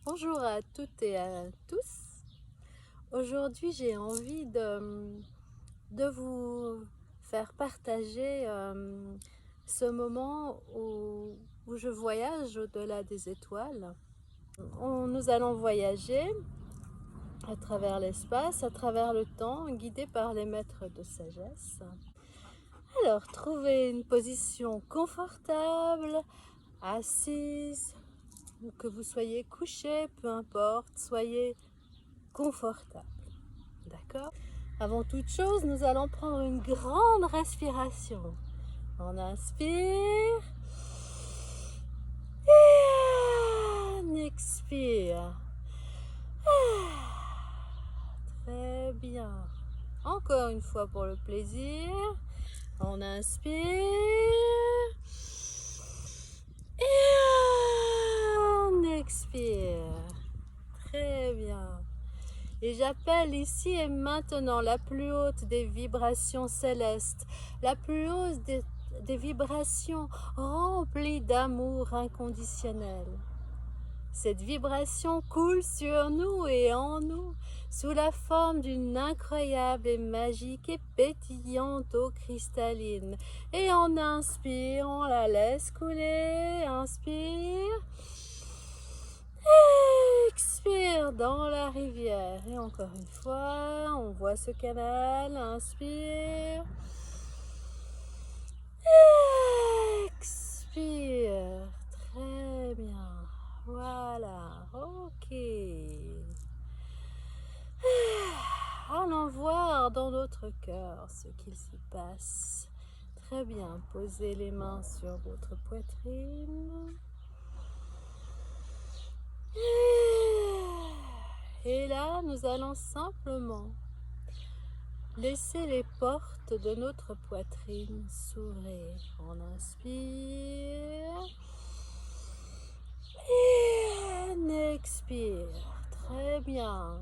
Bonjour à toutes et à tous. Aujourd'hui, j'ai envie de vous faire partager ce moment où je voyage au-delà des étoiles. Nous allons voyager à travers l'espace, à travers le temps, guidés par les maîtres de sagesse. Alors, trouvez une position confortable, assise, ou que vous soyez couché, peu importe, soyez confortable. D'accord? Avant toute chose, nous allons prendre une grande respiration. On inspire et on expire. Très bien. Encore une fois pour le plaisir. On inspire et on expire. Très bien. Et j'appelle ici et maintenant la plus haute des vibrations célestes, la plus haute des vibrations remplies d'amour inconditionnel. Cette vibration coule sur nous et en nous sous la forme d'une incroyable et magique et pétillante eau cristalline. Et on inspire, on la laisse couler, inspire. Expire dans la rivière. Et encore une fois, on voit ce canal. Inspire. Expire. Très bien. Voilà. Ok. Allons voir dans notre cœur ce qu'il s'y passe. Très bien. Posez les mains sur votre poitrine. Et là, nous allons simplement laisser les portes de notre poitrine s'ouvrir. On inspire et on expire. Très bien.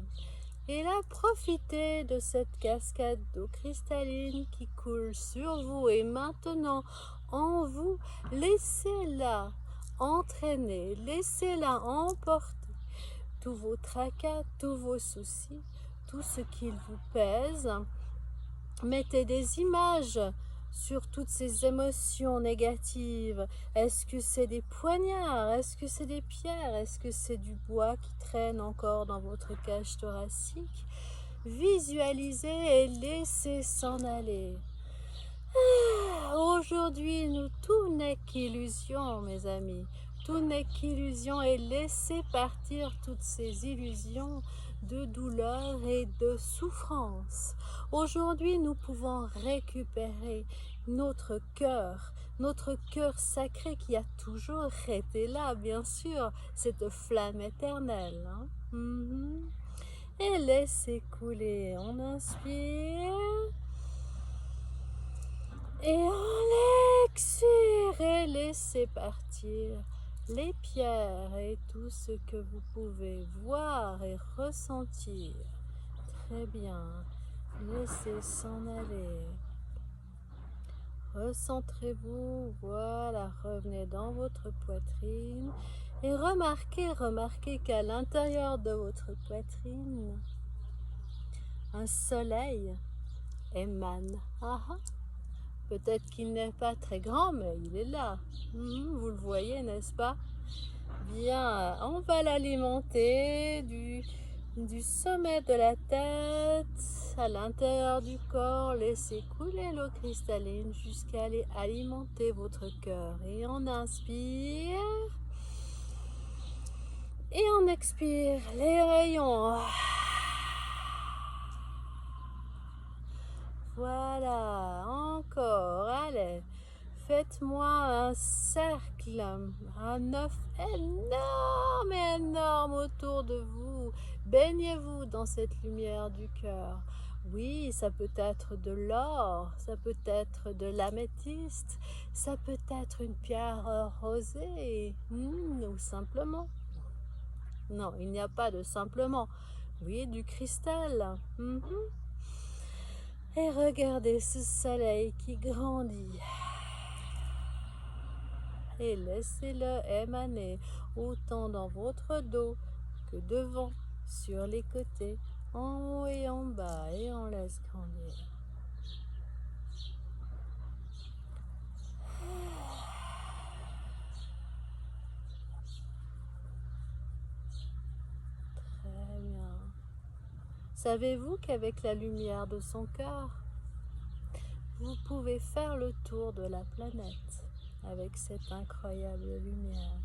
Et là, profitez de cette cascade d'eau cristalline qui coule sur vous et maintenant en vous. Laissez-la entraîner, laissez-la emporter tous vos tracas, tous vos soucis, tout ce qui vous pèse. Mettez des images sur toutes ces émotions négatives. Est-ce que c'est des poignards? Est-ce que c'est des pierres? Est-ce que c'est du bois qui traîne encore dans votre cage thoracique? Visualisez et laissez s'en aller. Aujourd'hui, tout n'est qu'illusion, mes amis. Tout n'est qu'illusion et laissez partir toutes ces illusions de douleur et de souffrance. Aujourd'hui, nous pouvons récupérer notre cœur sacré qui a toujours été là, bien sûr, cette flamme éternelle. Et laissez couler. On inspire. Et on expire et laissez partir les pierres et tout ce que vous pouvez voir et ressentir. Très bien. Laissez s'en aller. Recentrez-vous. Voilà. Revenez dans votre poitrine. Et remarquez qu'à l'intérieur de votre poitrine, un soleil émane. Peut-être qu'il n'est pas très grand, mais il est là. Vous le voyez, n'est-ce pas? Bien, on va l'alimenter du sommet de la tête à l'intérieur du corps. Laissez couler l'eau cristalline jusqu'à aller alimenter votre cœur. Et on inspire. Et on expire les rayons. Voilà, encore, allez, faites-moi un cercle, un œuf énorme autour de vous. Baignez-vous dans cette lumière du cœur. Oui, ça peut être de l'or, ça peut être de l'améthyste, ça peut être une pierre rosée, ou simplement. Non, il n'y a pas de simplement. Oui, du cristal. Et regardez ce soleil qui grandit. Et laissez-le émaner autant dans votre dos que devant, sur les côtés, en haut et en bas, et on laisse grandir. Très bien. Savez-vous qu'avec la lumière de son cœur, vous pouvez faire le tour de la planète avec cette incroyable lumière?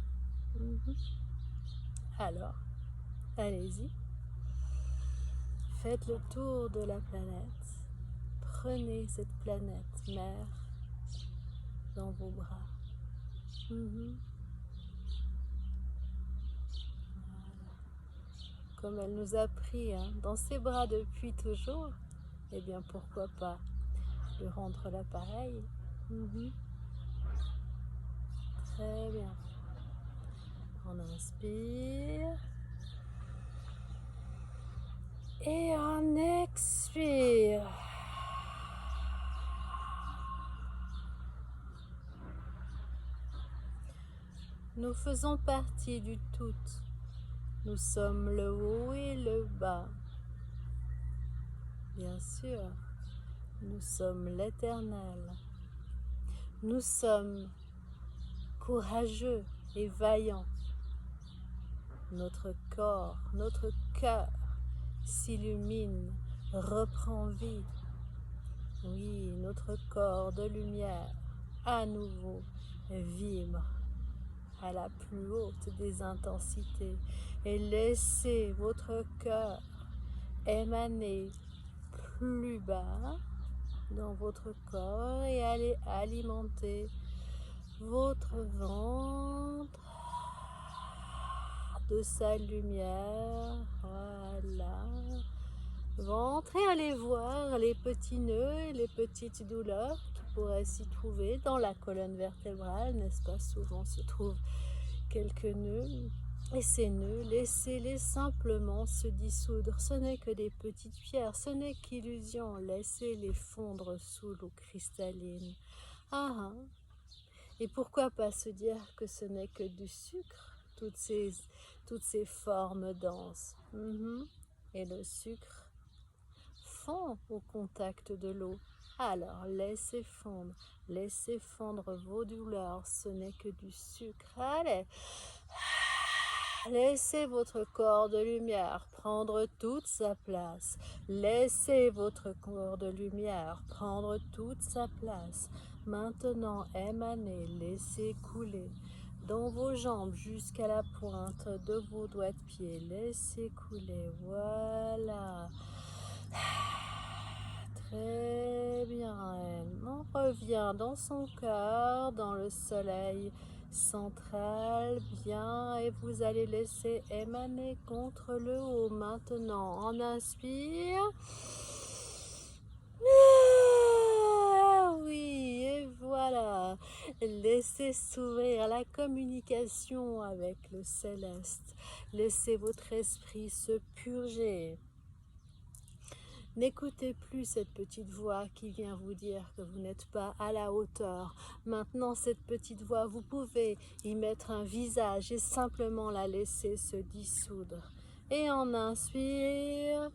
Alors, allez-y. Faites le tour de la planète. Prenez cette planète mère dans vos bras. Voilà. Comme elle nous a pris dans ses bras depuis toujours, eh bien pourquoi pas lui rendre l'appareil. Très bien. On inspire. Et on expire. Nous faisons partie du tout. Nous sommes le haut et le bas. Bien sûr, nous sommes l'Éternel. Nous sommes courageux et vaillants. Notre corps, notre cœur s'illumine, reprend vie. Oui, notre corps de lumière, à nouveau, vibre à la plus haute des intensités. Et laissez votre cœur émaner plus bas dans votre corps et allez alimenter votre ventre de sa lumière. Voilà. Ventre, et allez voir les petits nœuds et les petites douleurs qui pourraient s'y trouver dans la colonne vertébrale, n'est-ce pas? Souvent se trouvent quelques nœuds. Et ces nœuds, laissez-les simplement se dissoudre. Ce n'est que des petites pierres, ce n'est qu'illusion. Laissez-les fondre sous l'eau cristalline. Et pourquoi pas se dire que ce n'est que du sucre, toutes ces formes denses. Et le sucre fond au contact de l'eau. Alors laissez fondre vos douleurs, ce n'est que du sucre. Allez, laissez votre corps de lumière prendre toute sa place. Laissez votre corps de lumière prendre toute sa place. Maintenant, émanez, laissez couler dans vos jambes jusqu'à la pointe de vos doigts de pied. Laissez couler, voilà. Très bien. On revient dans son cœur, dans le soleil central, bien, et vous allez laisser émaner contre le haut. Maintenant, on inspire. Oui, et voilà. Laissez s'ouvrir la communication avec le céleste. Laissez votre esprit se purger. N'écoutez plus cette petite voix qui vient vous dire que vous n'êtes pas à la hauteur. Maintenant, cette petite voix, vous pouvez y mettre un visage et simplement la laisser se dissoudre. Et on inspire.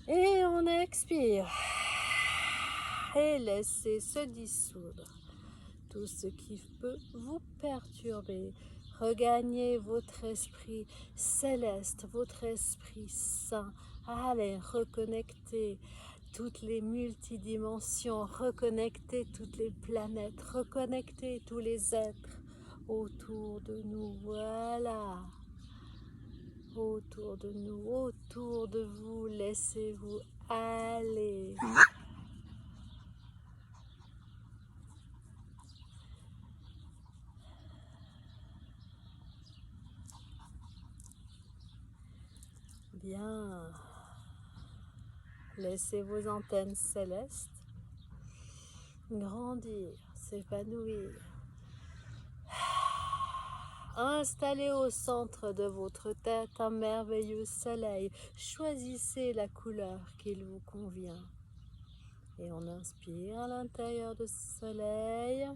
Et on expire. Et laissez se dissoudre tout ce qui peut vous perturber. Regagnez votre esprit céleste, votre esprit saint. Allez, reconnecter toutes les multidimensions, reconnecter toutes les planètes, reconnecter tous les êtres autour de nous. Voilà. Autour de nous, autour de vous, laissez-vous aller. Bien. Laissez vos antennes célestes grandir, s'épanouir. Installez au centre de votre tête un merveilleux soleil. Choisissez la couleur qui vous convient. Et on inspire à l'intérieur de ce soleil.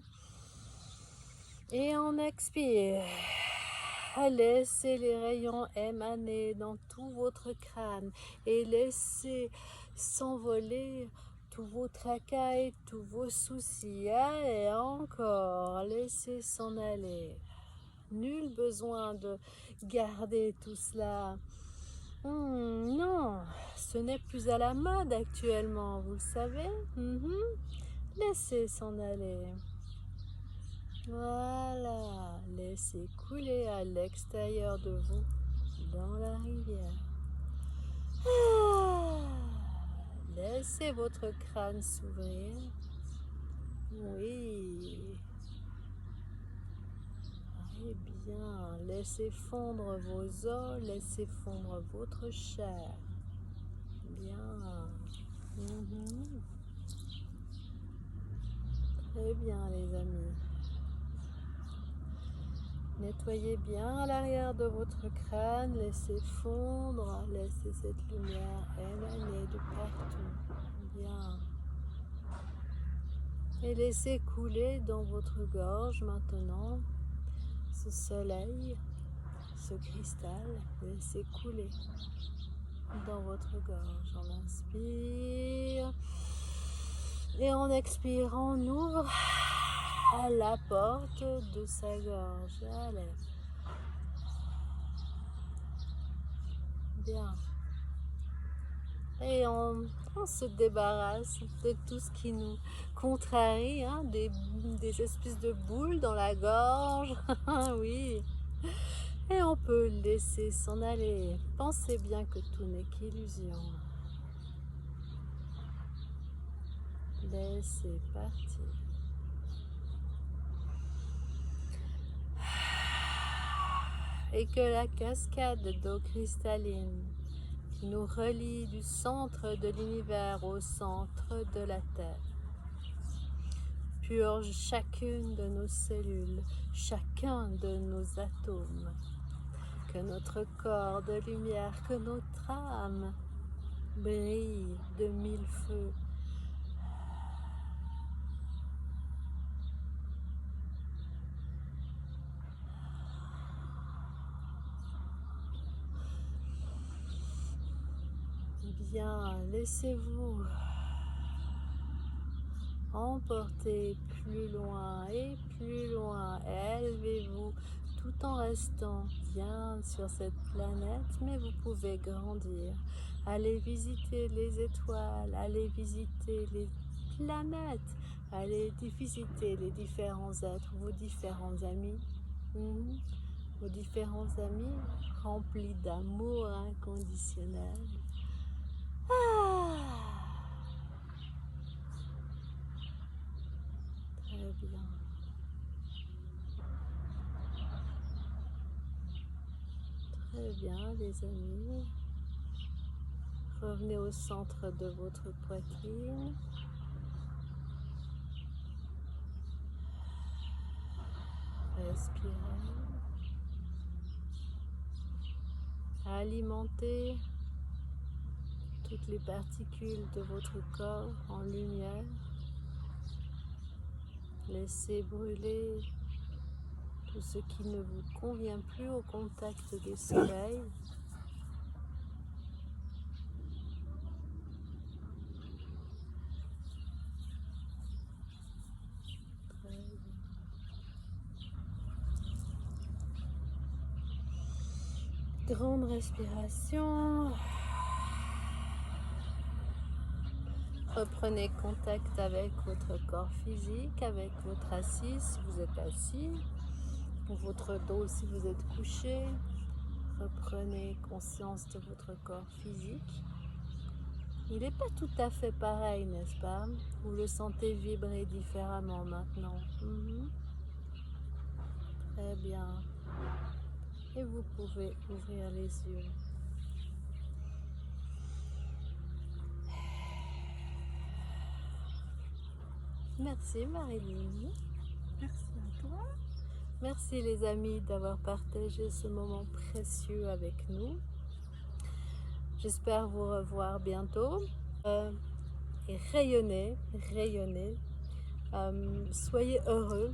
Et on expire. Laissez les rayons émaner dans tout votre crâne et laissez s'envoler tous vos tracas et tous vos soucis. Allez, encore, laissez s'en aller. Nul besoin de garder tout cela. Non, ce n'est plus à la mode actuellement, vous le savez. Laissez s'en aller. Voilà, laissez couler à l'extérieur de vous, dans la rivière. Laissez votre crâne s'ouvrir. Oui. Eh bien, laissez fondre vos os, laissez fondre votre chair. Bien. Très bien, les amis. Nettoyez bien à l'arrière de votre crâne, laissez fondre, laissez cette lumière émaner de partout. Bien. Et laissez couler dans votre gorge maintenant ce soleil, ce cristal, laissez couler dans votre gorge. On inspire et en expirant, on ouvre à la porte de sa gorge. Allez. Bien. Et on se débarrasse de tout ce qui nous contrarie, hein, des espèces de boules dans la gorge. Oui. Et on peut laisser s'en aller. Pensez bien que tout n'est qu'illusion. Laissez partir. Et que la cascade d'eau cristalline qui nous relie du centre de l'univers au centre de la Terre purge chacune de nos cellules, chacun de nos atomes. Que notre corps de lumière, que notre âme brille de mille feux. Bien, laissez-vous emporter plus loin et plus loin. Élevez-vous tout en restant bien sur cette planète, mais vous pouvez grandir. Allez visiter les étoiles, allez visiter les planètes, allez visiter les différents êtres, vos différents amis. Vos différents amis remplis d'amour inconditionnel. Très bien. Très bien, les amis. Revenez au centre de votre poitrine. Respirez. Alimentez toutes les particules de votre corps en lumière. Laissez brûler tout ce qui ne vous convient plus au contact du soleil. Très bien. Grande respiration. Reprenez contact avec votre corps physique, avec votre assis si vous êtes assis, ou votre dos si vous êtes couché. Reprenez conscience de votre corps physique. Il n'est pas tout à fait pareil, n'est-ce pas? Vous le sentez vibrer différemment maintenant. Très bien. Et vous pouvez ouvrir les yeux. Merci Marilyn. Merci à toi. Merci les amis d'avoir partagé ce moment précieux avec nous. J'espère vous revoir bientôt. Et rayonnez, rayonnez. Soyez heureux.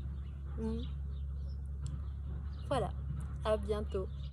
Voilà. À bientôt.